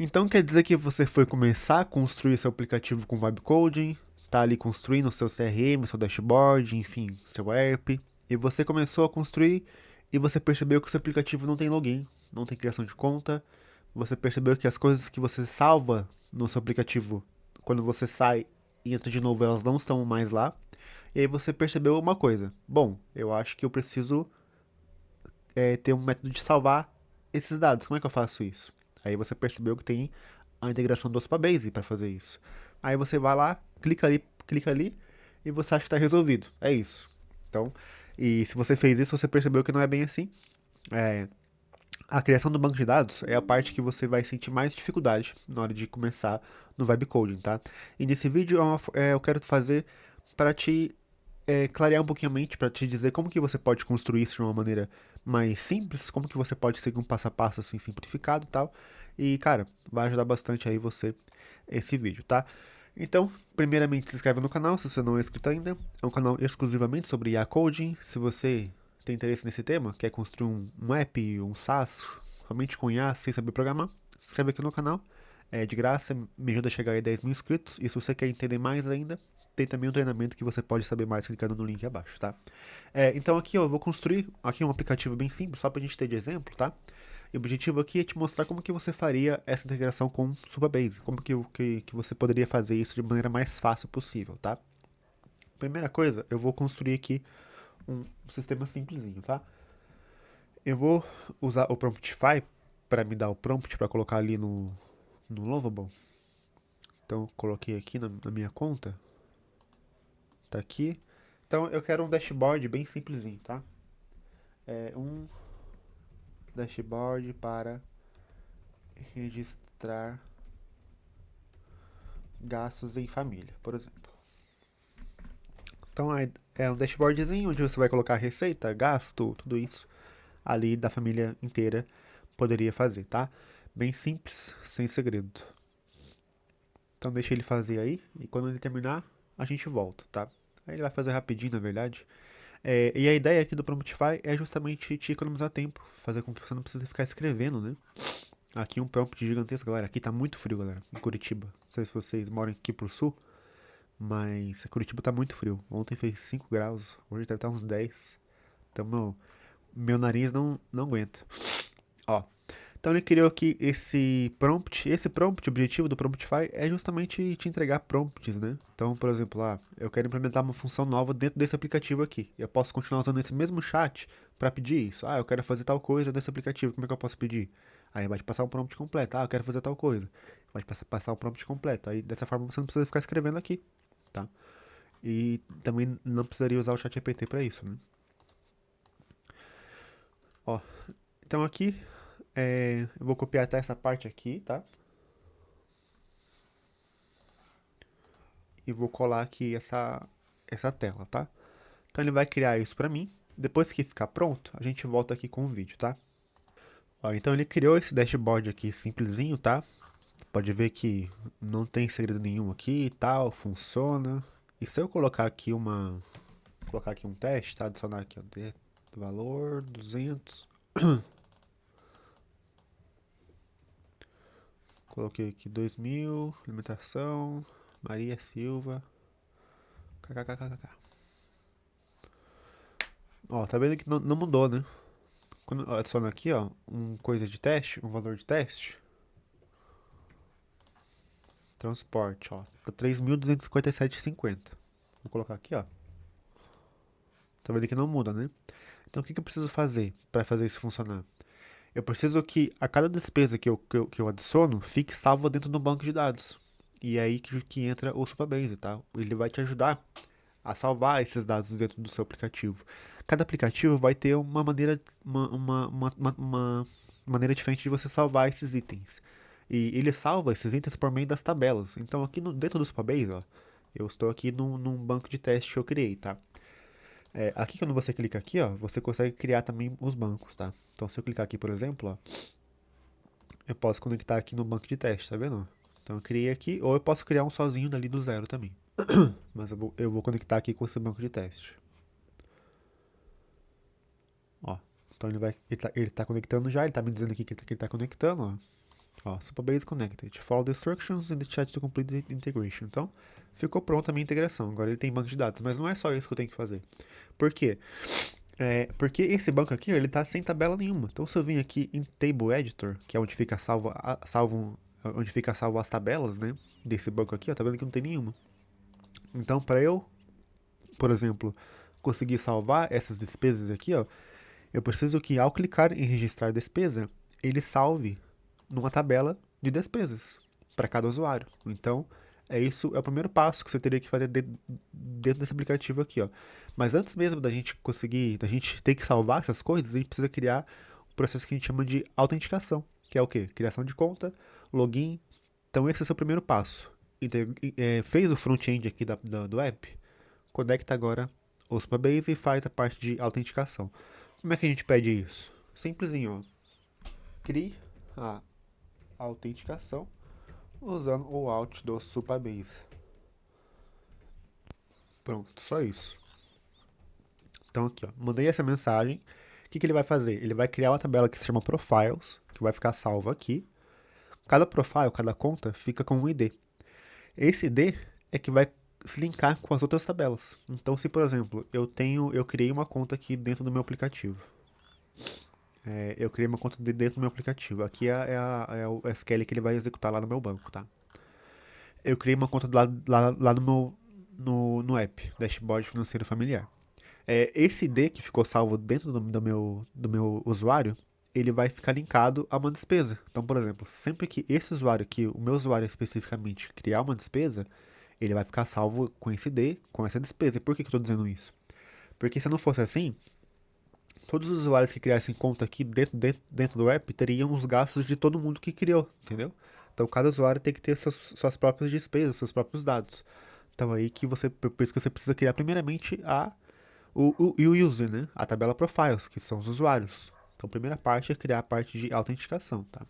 Então quer dizer que você foi começar a construir seu aplicativo com vibe coding, tá ali construindo o seu CRM, seu dashboard, enfim, seu ERP, e você começou a construir e você percebeu que o seu aplicativo não tem login, não tem criação de conta, você percebeu que as coisas que você salva no seu aplicativo, quando você sai e entra de novo, elas não estão mais lá. E aí você percebeu uma coisa: bom, eu acho que eu preciso ter um método de salvar esses dados. Como é que eu faço isso? Aí você percebeu que tem a integração do Supabase para fazer isso. Aí você vai lá, clica ali e você acha que está resolvido. É isso. Então, e se você fez isso, você percebeu que não é bem assim. É, a criação do banco de dados é a parte que você vai sentir mais dificuldade na hora de começar no Vibe Coding, tá? E nesse vídeo eu quero fazer para te clarear um pouquinho a mente, para te dizer como que você pode construir isso de uma maneira mais simples, como que você pode seguir um passo a passo assim simplificado e tal. E, cara, vai ajudar bastante aí você esse vídeo, tá? Então, primeiramente, se inscreve no canal se você não é inscrito ainda. É um canal exclusivamente sobre IA Coding. Se você tem interesse nesse tema, quer construir um app, um SaaS, somente com IA, sem saber programar, se inscreve aqui no canal. É de graça, me ajuda a chegar a 10 mil inscritos. E se você quer entender mais ainda, tem também um treinamento que você pode saber mais clicando no link abaixo, tá? Então aqui ó, eu vou construir aqui um aplicativo bem simples, só pra gente ter de exemplo, tá? E o objetivo aqui é te mostrar como que você faria essa integração com Supabase, como que você poderia fazer isso de maneira mais fácil possível, tá? Primeira coisa, eu vou construir aqui um sistema simplesinho, tá? Eu vou usar o Promptify para me dar o prompt para colocar ali no Lovable. Então, eu coloquei aqui na minha conta, tá aqui. Então, eu quero um dashboard bem simplesinho, tá? É um dashboard para registrar gastos em família, por exemplo. Então, é um dashboardzinho onde você vai colocar receita, gasto, tudo isso ali da família inteira poderia fazer, tá? Bem simples, sem segredo. Então deixa ele fazer aí e quando ele terminar, a gente volta, tá? Aí ele vai fazer rapidinho, na verdade. E a ideia aqui do Promptify é justamente te economizar tempo, fazer com que você não precise ficar escrevendo, né? Aqui um prompt gigantesco, galera. Aqui tá muito frio, galera, em Curitiba. Não sei se vocês moram aqui pro sul, mas Curitiba tá muito frio. Ontem fez 5 graus, hoje deve estar uns 10. Então meu nariz não aguenta. Ó, então ele criou aqui esse prompt. Esse prompt, o objetivo do Promptify é justamente te entregar prompts, né? Então, por exemplo, eu quero implementar uma função nova dentro desse aplicativo aqui. Eu posso continuar usando esse mesmo chat para pedir isso. Eu quero fazer tal coisa nesse aplicativo. Como é que eu posso pedir? Aí vai te passar um prompt completo. Eu quero fazer tal coisa. Vai te passar um prompt completo. Aí dessa forma você não precisa ficar escrevendo aqui, tá? E também não precisaria usar o chat GPT para isso, né? Ó, então aqui eu vou copiar até essa parte aqui, tá? E vou colar aqui essa tela, tá? Então ele vai criar isso pra mim. Depois que ficar pronto, a gente volta aqui com o vídeo, tá? Ó, então ele criou esse dashboard aqui simplesinho, tá? Pode ver que não tem segredo nenhum aqui e tal, funciona. E se eu colocar aqui um teste, tá? Adicionar aqui, ó, valor 200. Coloquei aqui 2000, limitação, Maria Silva, kkkk. Ó, tá vendo que não mudou, né? Quando eu adiciono aqui, ó, coisa de teste, um valor de teste, transporte, ó, tá 3.257,50. Vou colocar aqui, ó. Tá vendo que não muda, né? Então o que eu preciso fazer para fazer isso funcionar? Eu preciso que a cada despesa que eu adiciono fique salva dentro do banco de dados. E é aí que entra o Supabase, tá? Ele vai te ajudar a salvar esses dados dentro do seu aplicativo. Cada aplicativo vai ter uma maneira, uma maneira diferente de você salvar esses itens. E ele salva esses itens por meio das tabelas. Então aqui dentro do Supabase, ó, eu estou aqui num banco de teste que eu criei, tá? Aqui quando você clica aqui, ó, você consegue criar também os bancos, tá? Então se eu clicar aqui, por exemplo, ó, eu posso conectar aqui no banco de teste, tá vendo? Então eu criei aqui, ou eu posso criar um sozinho dali do zero também. Mas eu vou conectar aqui com esse banco de teste. Ó, então ele tá conectando já, ele tá me dizendo aqui que ele tá conectando, ó. Ó, Supabase Connected. Follow the instructions in the chat to complete the integration. Então, ficou pronta a minha integração. Agora ele tem banco de dados, mas não é só isso que eu tenho que fazer. Por quê? Porque esse banco aqui, ele tá sem tabela nenhuma. Então, se eu vim aqui em Table Editor, que é onde fica onde fica salvo as tabelas, né, desse banco aqui, ó, tá vendo que não tem nenhuma. Então, para eu, por exemplo, conseguir salvar essas despesas aqui, ó, eu preciso que ao clicar em registrar despesa, ele salve numa tabela de despesas para cada usuário. Então, é o primeiro passo que você teria que fazer dentro desse aplicativo aqui, ó. Mas antes mesmo da gente ter que salvar essas coisas, a gente precisa criar um processo que a gente chama de autenticação, que é o quê? Criação de conta, login. Então, esse é o seu primeiro passo. Fez o front-end aqui do app, conecta agora o Supabase e faz a parte de autenticação. Como é que a gente pede isso? Simplesinho, ó. Crie a autenticação usando o out do Supabase. Pronto, só isso. Então aqui, ó, mandei essa mensagem. O que ele vai fazer? Ele vai criar uma tabela que se chama Profiles, que vai ficar salva aqui. Cada profile, cada conta, fica com um ID. Esse ID é que vai se linkar com as outras tabelas. Então, se por exemplo, eu criei uma conta aqui dentro do meu aplicativo. Eu criei uma conta dentro do meu aplicativo. Aqui é o SQL que ele vai executar lá no meu banco, tá? Eu criei uma conta lá no app, Dashboard Financeiro Familiar. Esse ID que ficou salvo dentro do meu usuário, ele vai ficar linkado a uma despesa. Então, por exemplo, sempre que esse usuário aqui, o meu usuário especificamente, criar uma despesa, ele vai ficar salvo com esse ID, com essa despesa. E por que eu estou dizendo isso? Porque se não fosse assim, todos os usuários que criassem conta aqui dentro do app teriam os gastos de todo mundo que criou, entendeu? Então cada usuário tem que ter suas próprias despesas, seus próprios dados. Então aí por isso que você precisa criar primeiramente o user, né? A tabela profiles, que são os usuários. Então a primeira parte é criar a parte de autenticação, tá?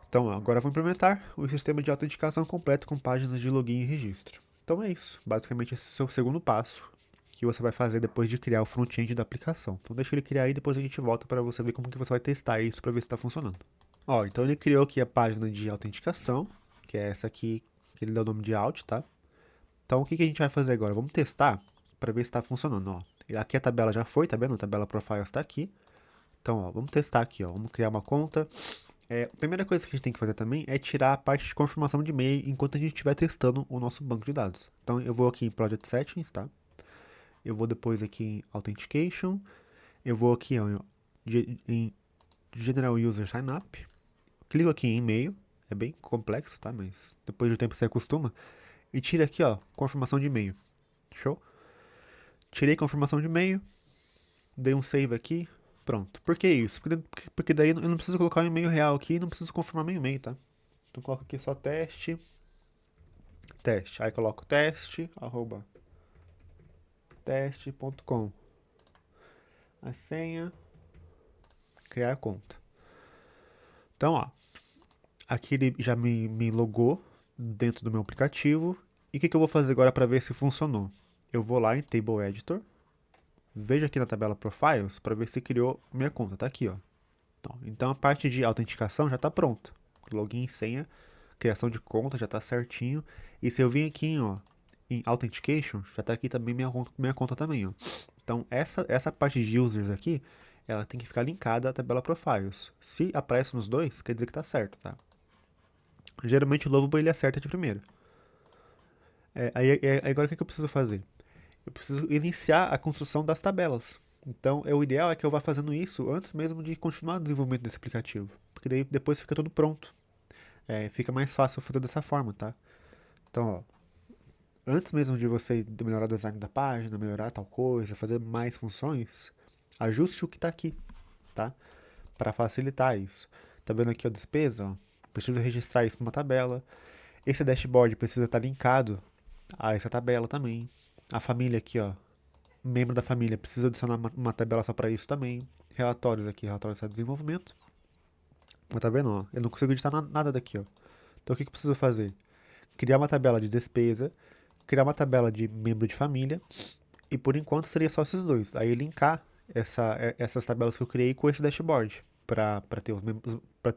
Então agora eu vou implementar o sistema de autenticação completo com páginas de login e registro. Então é isso, basicamente esse é o seu segundo passo que você vai fazer depois de criar o front-end da aplicação. Então deixa ele criar aí e depois a gente volta para você ver como que você vai testar isso para ver se está funcionando. Ó, então ele criou aqui a página de autenticação, que é essa aqui que ele dá o nome de Auth, tá? Então o que a gente vai fazer agora? Vamos testar para ver se está funcionando, ó. Aqui a tabela já foi, tá vendo? A tabela Profiles está aqui. Então, ó, vamos testar aqui, ó. Vamos criar uma conta. A primeira coisa que a gente tem que fazer também é tirar a parte de confirmação de e-mail enquanto a gente estiver testando o nosso banco de dados. Então eu vou aqui em Project Settings, tá? Eu vou depois aqui em Authentication. Eu vou aqui ó, em General User Sign Up. Clico aqui em e-mail. É bem complexo, tá? Mas depois do tempo você acostuma. E tira aqui, ó, confirmação de e-mail. Show? Tirei confirmação de e-mail. Dei um save aqui. Pronto. Por que isso? Porque daí eu não preciso colocar o e-mail real aqui e não preciso confirmar meu e-mail, tá? Então coloco aqui só teste. Teste. Aí coloco teste, @teste.com. A senha. Criar conta. Então, ó. Aqui ele já me logou dentro do meu aplicativo. E o que eu vou fazer agora para ver se funcionou? Eu vou lá em Table Editor. Veja aqui na tabela Profiles para ver se criou minha conta. Tá aqui, ó. Então a parte de autenticação já está pronta. Login e senha, criação de conta já está certinho. E se eu vir aqui, ó, em Authentication, já está aqui também minha conta também, ó. Então essa parte de users aqui, ela tem que ficar linkada à tabela Profiles. Se aparece nos dois, quer dizer que está certo, tá? Geralmente o Lovable ele acerta de primeira. Agora o que eu preciso fazer? Eu preciso iniciar a construção das tabelas. Então, o ideal é que eu vá fazendo isso antes mesmo de continuar o desenvolvimento desse aplicativo. Porque daí depois fica tudo pronto. Fica mais fácil fazer dessa forma, tá? Então, ó, antes mesmo de você melhorar o design da página, melhorar tal coisa, fazer mais funções, ajuste o que está aqui, tá? Para facilitar isso. Tá vendo aqui a despesa? Ó? Preciso registrar isso numa tabela. Esse dashboard precisa estar linkado a essa tabela também. A família aqui, ó, membro da família, precisa adicionar uma tabela só para isso também. Relatórios aqui, relatórios de desenvolvimento. Mas tá vendo, ó, eu não consigo editar nada daqui, ó. Então o que eu preciso fazer? Criar uma tabela de despesa, criar uma tabela de membro de família, e por enquanto seria só esses dois. Aí linkar essas tabelas que eu criei com esse dashboard. para ter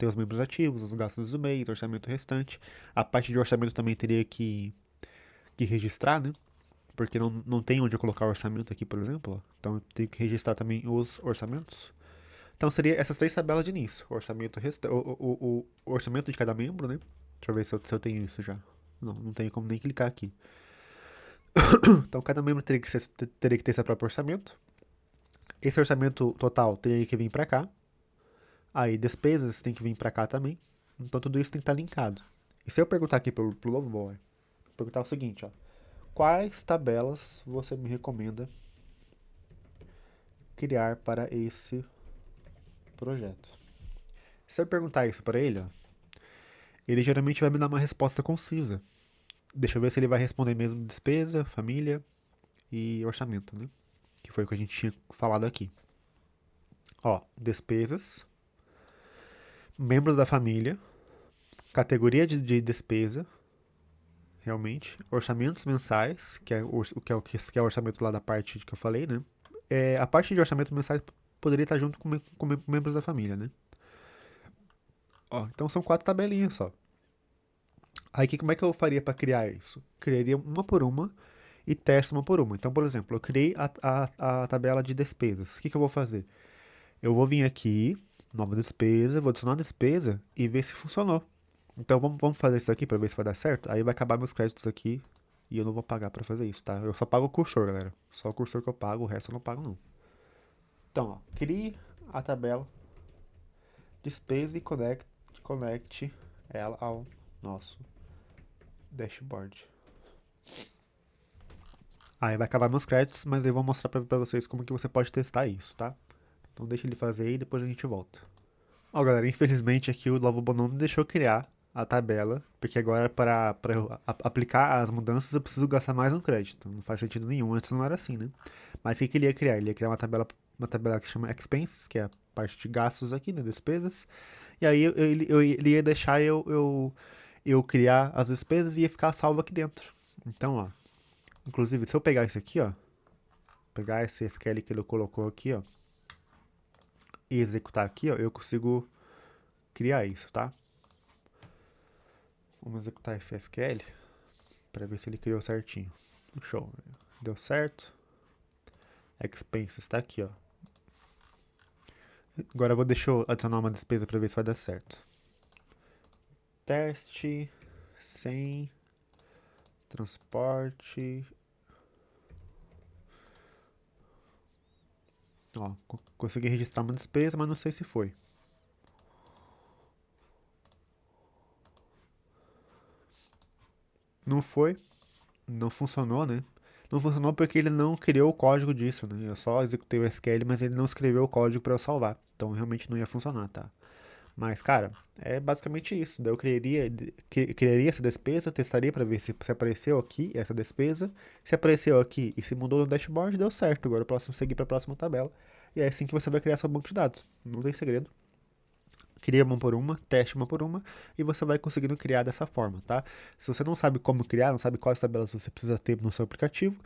os membros ativos, os gastos do mês, orçamento restante. A parte de orçamento também teria que registrar, né? Porque não tem onde eu colocar o orçamento aqui, por exemplo. Ó. Então eu tenho que registrar também os orçamentos. Então seria essas três tabelas de início. O orçamento, o orçamento de cada membro, né? Deixa eu ver se eu tenho isso já. Não tenho como nem clicar aqui. Então cada membro teria que ter seu próprio orçamento. Esse orçamento total teria que vir para cá. Aí despesas tem que vir para cá também. Então tudo isso tem que estar linkado. E se eu perguntar aqui pro Loveboy, perguntar o seguinte, ó. Quais tabelas você me recomenda criar para esse projeto? Se eu perguntar isso para ele, ó, ele geralmente vai me dar uma resposta concisa. Deixa eu ver se ele vai responder mesmo despesa, família e orçamento, né? Que foi o que a gente tinha falado aqui. Ó, despesas, membros da família, categoria de despesa, realmente, orçamentos mensais, que é o orçamento lá da parte que eu falei, né? A parte de orçamento mensais poderia estar junto com membros da família, né? Ó, então são 4 tabelinhas só. Aí como é que eu faria para criar isso? Criaria uma por uma e teste uma por uma. Então, por exemplo, eu criei a tabela de despesas. O que eu vou fazer? Eu vou vir aqui, nova despesa, vou adicionar a despesa e ver se funcionou. Então vamos fazer isso aqui para ver se vai dar certo. Aí vai acabar meus créditos aqui e eu não vou pagar para fazer isso, tá? Eu só pago o cursor, galera. Só o cursor que eu pago, o resto eu não pago não. Então, ó, crie a tabela despesa e conecte ela ao nosso dashboard. Aí vai acabar meus créditos, mas eu vou mostrar pra vocês como que você pode testar isso, tá? Então deixa ele fazer aí e depois a gente volta. Ó, galera, infelizmente aqui o Lovable não me deixou criar a tabela, porque agora para eu aplicar as mudanças eu preciso gastar mais um crédito. Não faz sentido nenhum, antes não era assim, né? Mas o que ele ia criar? Ele ia criar uma tabela que chama Expenses, que é a parte de gastos aqui, né, despesas. E aí ele ia deixar eu criar as despesas e ia ficar salvo aqui dentro. Então, ó, inclusive, se eu pegar isso aqui, ó, pegar esse SQL que ele colocou aqui, ó, e executar aqui, ó, eu consigo criar isso, tá? Vamos executar esse SQL para ver se ele criou certinho. Show. Deu certo. Expenses está aqui, ó. Agora eu vou deixar eu adicionar uma despesa para ver se vai dar certo. Teste sem transporte. Ó, consegui registrar uma despesa, mas não sei se foi. Não foi, não funcionou, né? Não funcionou porque ele não criou o código disso, né? Eu só executei o SQL, mas ele não escreveu o código para eu salvar. Então realmente não ia funcionar, tá? Mas, cara, é basicamente isso. Daí eu criaria essa despesa, testaria para ver se apareceu aqui essa despesa. Se apareceu aqui e se mudou no dashboard, deu certo. Agora eu posso seguir para a próxima tabela. E é assim que você vai criar seu banco de dados. Não tem segredo. Cria uma por uma, teste uma por uma e você vai conseguindo criar dessa forma, tá? Se você não sabe como criar, não sabe quais tabelas você precisa ter no seu aplicativo,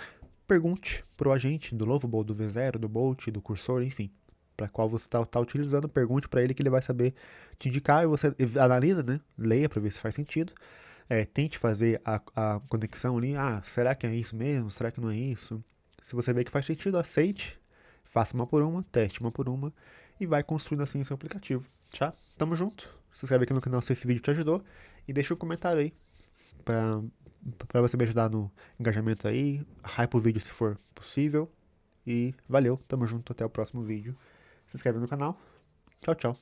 pergunte pro agente do Lovable, do V0, do Bolt, do Cursor, enfim, para qual você está utilizando, pergunte para ele que ele vai saber te indicar e você analisa, né? Leia para ver se faz sentido. Tente fazer a conexão ali. Ah, será que é isso mesmo? Será que não é isso? Se você vê que faz sentido, aceite, faça uma por uma, teste uma por uma e vai construindo assim o seu aplicativo. Tá? Tamo junto. Se inscreve aqui no canal se esse vídeo te ajudou e deixa um comentário aí pra você me ajudar no engajamento aí. Hype o vídeo se for possível. E valeu, tamo junto, até o próximo vídeo. Se inscreve no canal. Tchau, tchau.